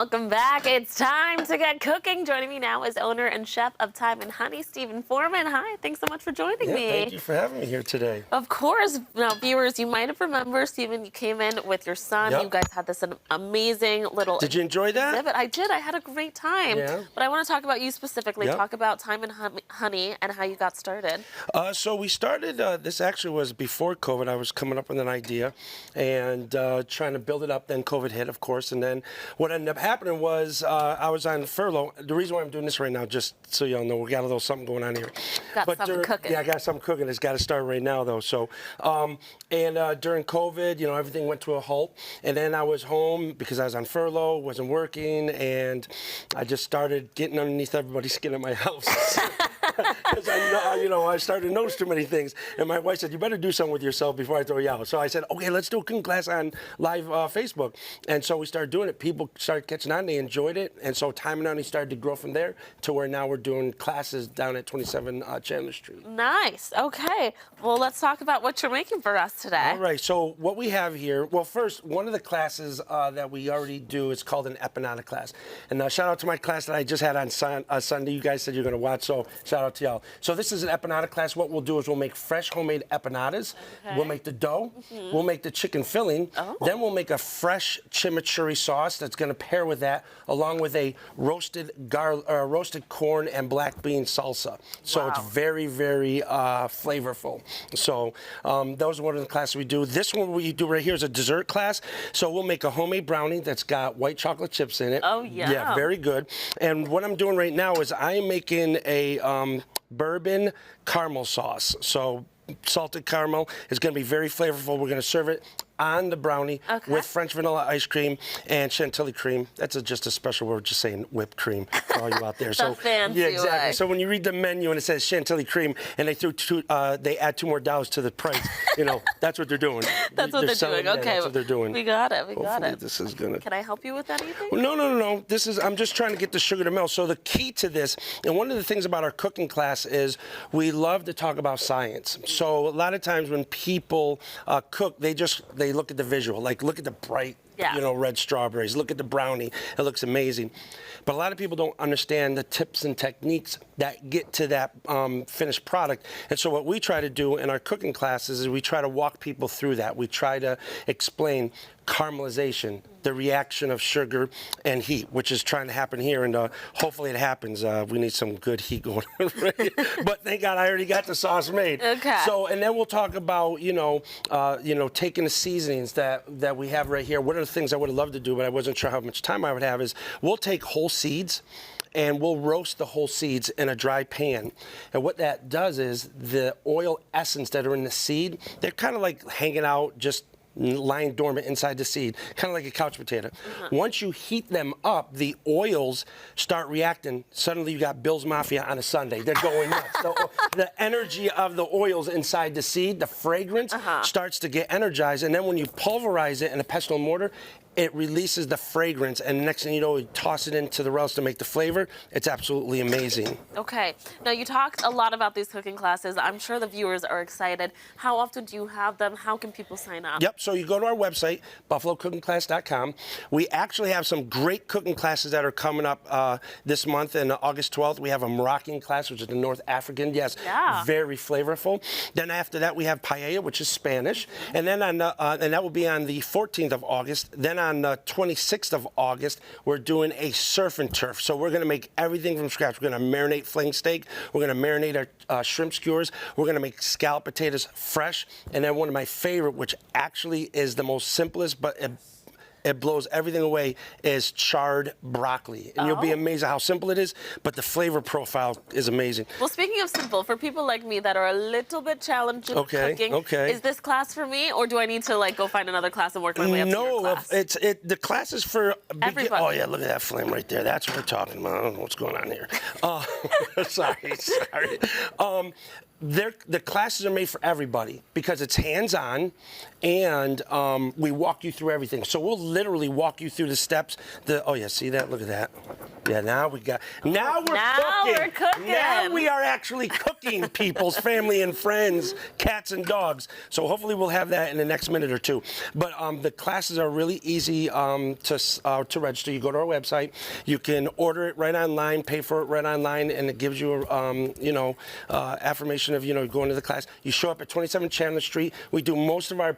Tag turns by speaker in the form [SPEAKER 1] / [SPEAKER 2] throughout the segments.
[SPEAKER 1] Welcome back. It's time to get cooking. Joining me now is owner and chef of Thyme-N-Honey, Stephen Foreman. Hi, thanks so much for joining me.
[SPEAKER 2] Thank you for having me here today.
[SPEAKER 1] Of course. Now, viewers, you might have remembered, Stephen, you came in with your son.
[SPEAKER 2] Yep.
[SPEAKER 1] You guys had this amazing little
[SPEAKER 2] Did you enjoy that?
[SPEAKER 1] exhibit. I did. I had a great time.
[SPEAKER 2] Yeah.
[SPEAKER 1] But I want to talk about you specifically.
[SPEAKER 2] Yep.
[SPEAKER 1] Talk about Thyme-N-Honey and how you got started.
[SPEAKER 2] So we started, this actually was before COVID. I was coming up with an idea and trying to build it up. Then COVID hit, of course. And then what ended up happening was I was on furlough. The reason why I'm doing this right now, just so y'all know, we got a little something going on here.
[SPEAKER 1] Got something cooking.
[SPEAKER 2] Yeah, I got something cooking. It's got to start right now, though. So, during COVID, you know, everything went to a halt. And then I was home because I was on furlough, wasn't working, and I just started getting underneath everybody's skin at my house. Because I started to notice too many things. And my wife said, you better do something with yourself before I throw you out. So I said, okay, let's do a cooking class on live Facebook. And so we started doing it. People started catching on. They enjoyed it. And so Thyme-N-Honey started to grow from there to where now we're doing classes down at 27 Chandler Street.
[SPEAKER 1] Nice. Okay. Well, let's talk about what you're making for us today.
[SPEAKER 2] All right. So what we have here, well, first, one of the classes that we already do is called an empanada class. And shout out to my class that I just had on Sunday. You guys said you're going to watch, so shout out to y'all. So this is an empanada class. What we'll do is we'll make fresh homemade empanadas. Okay. We'll make the dough. Mm-hmm. We'll make the chicken filling. Oh. Then we'll make a fresh chimichurri sauce that's going to pair with that, along with a roasted corn and black bean salsa. So It's very, very flavorful. So those are one of the classes we do. This one we do right here is a dessert class. So we'll make a homemade brownie that's got white chocolate chips in it.
[SPEAKER 1] Oh, yeah.
[SPEAKER 2] Yeah, very good. And what I'm doing right now is I'm making a bourbon caramel sauce. So salted caramel is going to be very flavorful. We're going to serve it on the brownie with French vanilla ice cream and chantilly cream. That's just a special word, just saying whipped cream for all you out there.
[SPEAKER 1] So fancy,
[SPEAKER 2] yeah, exactly.
[SPEAKER 1] way.
[SPEAKER 2] So when you read the menu and it says chantilly cream and they add $2 more to the price, you know, that's what they're doing.
[SPEAKER 1] That's what they're doing. Okay.
[SPEAKER 2] That's what they're doing.
[SPEAKER 1] We got it. We got it.
[SPEAKER 2] This is gonna.
[SPEAKER 1] Can I help you with anything?
[SPEAKER 2] No. I'm just trying to get the sugar to melt. So the key to this, and one of the things about our cooking class is we love to talk about science. So a lot of times when people cook, they look at the visual, like look at the bright, red strawberries. Look at the brownie. It looks amazing. But a lot of people don't understand the tips and techniques that get to that finished product. And so what we try to do in our cooking classes is we try to walk people through that. We try to explain caramelization, the reaction of sugar and heat, which is trying to happen here, and hopefully it happens. We need some good heat going on, right? But thank God I already got the sauce made.
[SPEAKER 1] Okay.
[SPEAKER 2] So, and then we'll talk about, taking the seasonings that we have right here. One of the things I would have loved to do, but I wasn't sure how much time I would have, is we'll take whole seeds and we'll roast the whole seeds in a dry pan. And what that does is the oil essence that are in the seed, they're kind of like hanging out, just lying dormant inside the seed, kind of like a couch potato. Once you heat them up, the oils start reacting. Suddenly you got Bill's Mafia on a Sunday. They're going nuts. The energy of the oils inside the seed, the fragrance, starts to get energized. And then when you pulverize it in a pestle and mortar, it releases the fragrance, and next thing you know, you toss it into the relish to make the flavor. It's absolutely amazing. Okay.
[SPEAKER 1] Now, you talked a lot about these cooking classes. I'm sure the viewers are excited. How often do you have them? How can people sign up?
[SPEAKER 2] Yep. So you go to our website, buffalocookingclass.com. We actually have some great cooking classes that are coming up this month. And August 12th, we have a Moroccan class, which is the North African. Yes.
[SPEAKER 1] Yeah.
[SPEAKER 2] Very flavorful. Then after that, we have paella, which is Spanish. And then and that will be on the 14th of August. Then on the 26th of August, we're doing a surf and turf. So we're going to make everything from scratch. We're going to marinate flank steak. We're going to marinate our shrimp skewers. We're going to make scalloped potatoes fresh. And then one of my favorite, which actually is the most simplest, but it blows everything away, is charred broccoli. And you'll be amazed at how simple it is, but the flavor profile is amazing.
[SPEAKER 1] Well, speaking of simple, for people like me that are a little bit challenged with cooking, is this class for me, or do I need to go find another class and work my way up to your class?
[SPEAKER 2] The class is for
[SPEAKER 1] everybody.
[SPEAKER 2] Oh yeah, look at that flame right there. That's what we're talking about. I don't know what's going on here. Sorry. the classes are made for everybody because it's hands-on, and we walk you through everything. So we'll literally walk you through the steps. Oh yeah, see that? Look at that. Yeah, now we're cooking.
[SPEAKER 1] We're cooking.
[SPEAKER 2] Now we are actually cooking people's family and friends, cats and dogs. So hopefully we'll have that in the next minute or two. But the classes are really easy to register. You go to our website. You can order it right online, pay for it right online, and it gives you affirmation of going to the class. You show up at 27 Chandler Street. We do most of our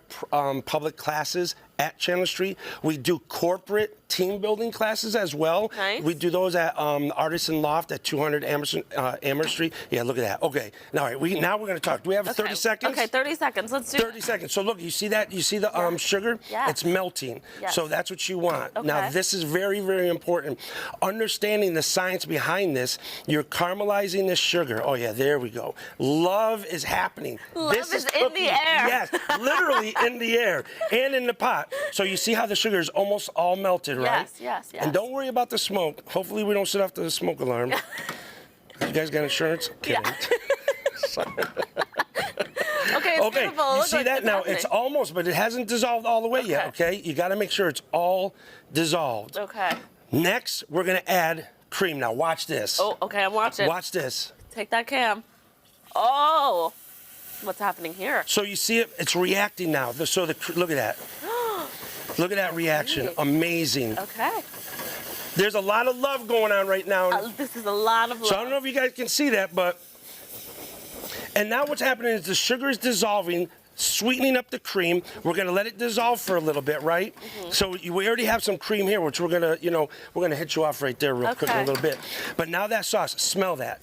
[SPEAKER 2] public classes at Chandler Street. We do corporate team building classes as well.
[SPEAKER 1] Nice.
[SPEAKER 2] We do those at Artisan Loft at 200 Amherst Street. Yeah, look at that. Okay, now we're going to talk. Do we have 30 seconds?
[SPEAKER 1] Okay, 30 seconds. Let's do
[SPEAKER 2] 30 seconds. So look, you see that? You see the sugar?
[SPEAKER 1] Yes.
[SPEAKER 2] It's melting.
[SPEAKER 1] Yes.
[SPEAKER 2] So that's what you want.
[SPEAKER 1] Okay.
[SPEAKER 2] Now this is very, very important. Understanding the science behind this, you're caramelizing this sugar. Oh yeah, there we go. Love is happening.
[SPEAKER 1] Love is in the air.
[SPEAKER 2] Yes, literally in the air and in the pot. So you see how the sugar is almost all melted, right?
[SPEAKER 1] Yes, yes, yes.
[SPEAKER 2] And don't worry about the smoke. Hopefully we don't set off the smoke alarm. You guys got insurance? Kidding.
[SPEAKER 1] Yeah. Okay, it's beautiful.
[SPEAKER 2] You see that? Now it's almost, but it hasn't dissolved all the way yet, okay? You got to make sure it's all dissolved.
[SPEAKER 1] Okay.
[SPEAKER 2] Next, we're going to add cream. Now watch this.
[SPEAKER 1] Oh, okay, I'm watching.
[SPEAKER 2] Watch this.
[SPEAKER 1] Take that cam. Oh, what's happening here?
[SPEAKER 2] So you see it's reacting now. Look at that. Look at that reaction. Amazing.
[SPEAKER 1] Okay.
[SPEAKER 2] There's a lot of love going on right now.
[SPEAKER 1] This is a lot of love.
[SPEAKER 2] So I don't know if you guys can see that, but... And now what's happening is the sugar is dissolving, sweetening up the cream. We're going to let it dissolve for a little bit, right? Mm-hmm. So we already have some cream here, which we're going to hit you off right there real quick in a little bit. But now that sauce, smell that.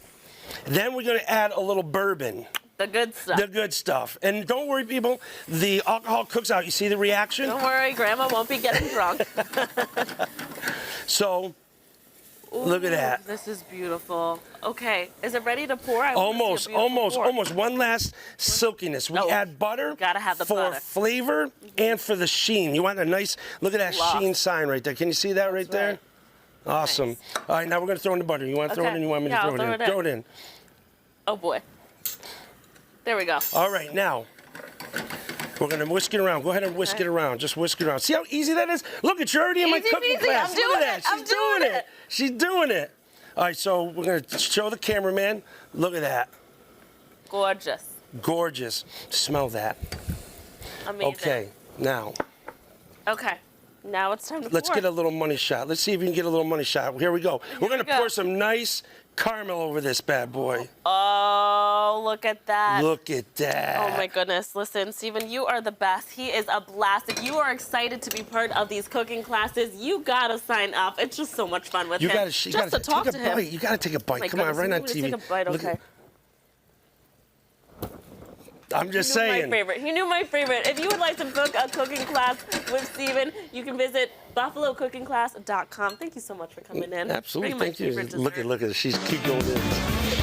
[SPEAKER 2] Then we're going to add a little bourbon.
[SPEAKER 1] The good stuff.
[SPEAKER 2] The good stuff. And don't worry, people, the alcohol cooks out. You see the reaction?
[SPEAKER 1] Don't worry, Grandma won't be getting drunk.
[SPEAKER 2] So, look at that.
[SPEAKER 1] This is beautiful. Okay, is it ready to pour?
[SPEAKER 2] Almost. One last silkiness. We add butter for flavor and for the sheen. You want a nice, look at that sheen sign right there. Can you see that right there? Awesome. Nice. All right, now we're going to throw in the butter. You want to throw it in? You want me to throw it in? Throw it in.
[SPEAKER 1] Oh, boy. There we go.
[SPEAKER 2] All right, now we're going to whisk it around. Go ahead and whisk it around. Just whisk it around. See how easy that is? Look, you're already in my cooking class.
[SPEAKER 1] I'm doing it.
[SPEAKER 2] She's doing it. She's doing it. All right, so we're going to show the cameraman. Look at that.
[SPEAKER 1] Gorgeous.
[SPEAKER 2] Gorgeous. Smell that.
[SPEAKER 1] Amazing.
[SPEAKER 2] Okay, now.
[SPEAKER 1] Okay. Now it's time to
[SPEAKER 2] Let's get a little money shot. Let's see if we can get a little money shot. Here we go. We're going to pour some nice caramel over this bad boy.
[SPEAKER 1] Oh, look at that.
[SPEAKER 2] Look at that.
[SPEAKER 1] Oh, my goodness. Listen, Steven, you are the best. He is a blast. If you are excited to be part of these cooking classes, you got to sign up. It's just so much fun with him.
[SPEAKER 2] You got to talk to him. You got to take a bite. Come on, right on TV.
[SPEAKER 1] Take a bite, okay.
[SPEAKER 2] I'm just saying.
[SPEAKER 1] He knew my favorite. If you would like to book a cooking class with Steven, you can visit buffalocookingclass.com. Thank you so much for coming in.
[SPEAKER 2] Absolutely. Thank you. Look at She's keep going in.